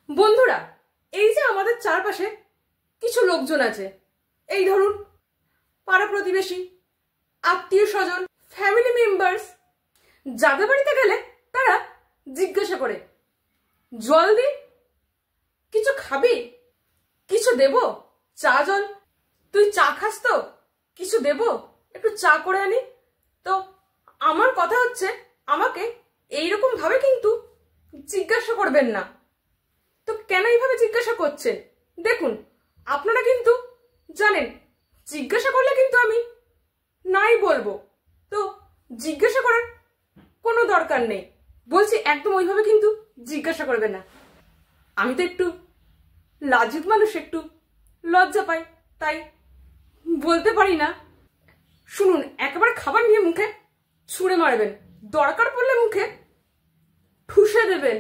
বন্ধুরা, এই যে আমাদের চারপাশে কিছু লোকজন আছে, এই ধরুন পাড়া প্রতিবেশী, আত্মীয় স্বজন, ফ্যামিলি মেম্বার্স, যাদের বাড়িতে গেলে তারা জিজ্ঞাসা করে, জল দি, কিছু খাবি, কিছু দেব, চা জল, তুই চা খাস তো, কিছু দেব, একটু চা করে আনি। তো আমার কথা হচ্ছে, আমাকে এইরকম ভাবে কিন্তু জিজ্ঞাসা করবেন না। তো কেন এইভাবে জিজ্ঞাসা করছেন? দেখুন, আপনারা কিন্তু জানেন জিজ্ঞাসা করলে কিন্তু আমি নাই বলবো, তো জিজ্ঞাসা করার কোনো দরকার নেই। বলছি, একদম ওইভাবে কিন্তু জিজ্ঞাসা করবেন না। আমি তো একটু লাজুক মানুষ, একটু লজ্জা পাই, তাই বলতে পারি না। শুনুন, একেবারে খাবার নিয়ে মুখে ছুঁড়ে মারবেন, দরকার পড়লে মুখে ঠুসে দেবেন।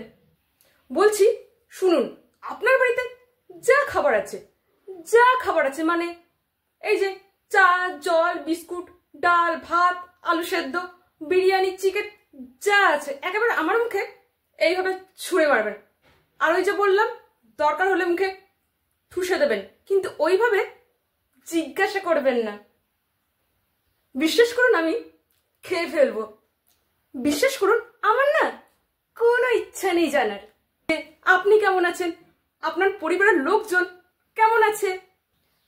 বলছি শুনুন, আপনার বাড়িতে যা খাবার আছে, মানে এই যে চা, জল, বিস্কুট, ডাল, ভাত, আলু সেদ্ধ, বিরিয়ানি, চিকেন, যা আছে একেবারে আমার মুখে এইভাবে ছুঁড়ে মারবেন। আর ওই যে বললাম, দরকার হলে মুখে ঠুসে দেবেন, কিন্তু ওইভাবে জিজ্ঞাসা করবেন না। বিশ্বাস করুন, আমি খেয়ে ফেলবো। বিশ্বাস করুন, আমার না কোনো ইচ্ছা নেই জানার আপনি কেমন আছেন, আপনার পরিবারের লোকজন কেমন আছে।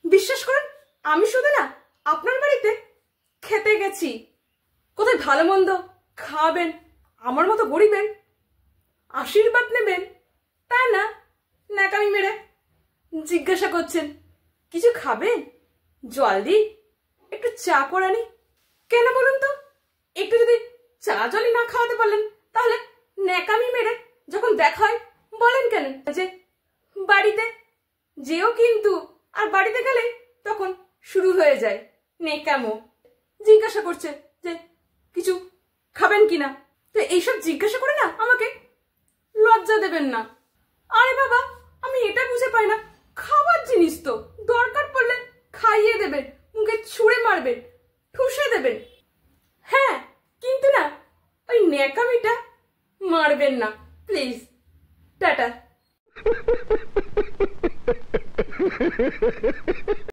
বিশ্বাস করুন, আমি শুধু না আপনার বাড়িতে খেতে গেছি, কোথায় ভালো মন্দ খাবেন, আমার মতো গরিবের আশীর্বাদ নেবেন, তা না ন্যাকামি মেরে জিজ্ঞাসা করছেন, কিছু খাবেন, জল দিই, একটু চা করে আনি। কেন বলুন তো? একটু যদি চা জলই না খাওয়াতে পারলেন, তাহলে ন্যাকামি মেরে যখন দেখা হয় বলেন কেন যে বাড়িতে যেও, কিন্তু আর বাড়িতে গেলে তখন শুরু হয়ে যায় নেকামো। জিজ্ঞাসা করছে যে কিছু খাবেন কিনা। তো এইসব জিজ্ঞাসা করে না আমাকে লজ্জা দেবেন না। আরে বাবা, আমি এটা বুঝে পাই না, খাবার জিনিস তো দরকার পড়লে খাইয়ে দেবেন, মুখে ছুঁড়ে মারবেন, ঠুসে দেবেন, হ্যাঁ, কিন্তু না ওই ন্যাকামিটা মারবেন না প্লিজ। টাটা।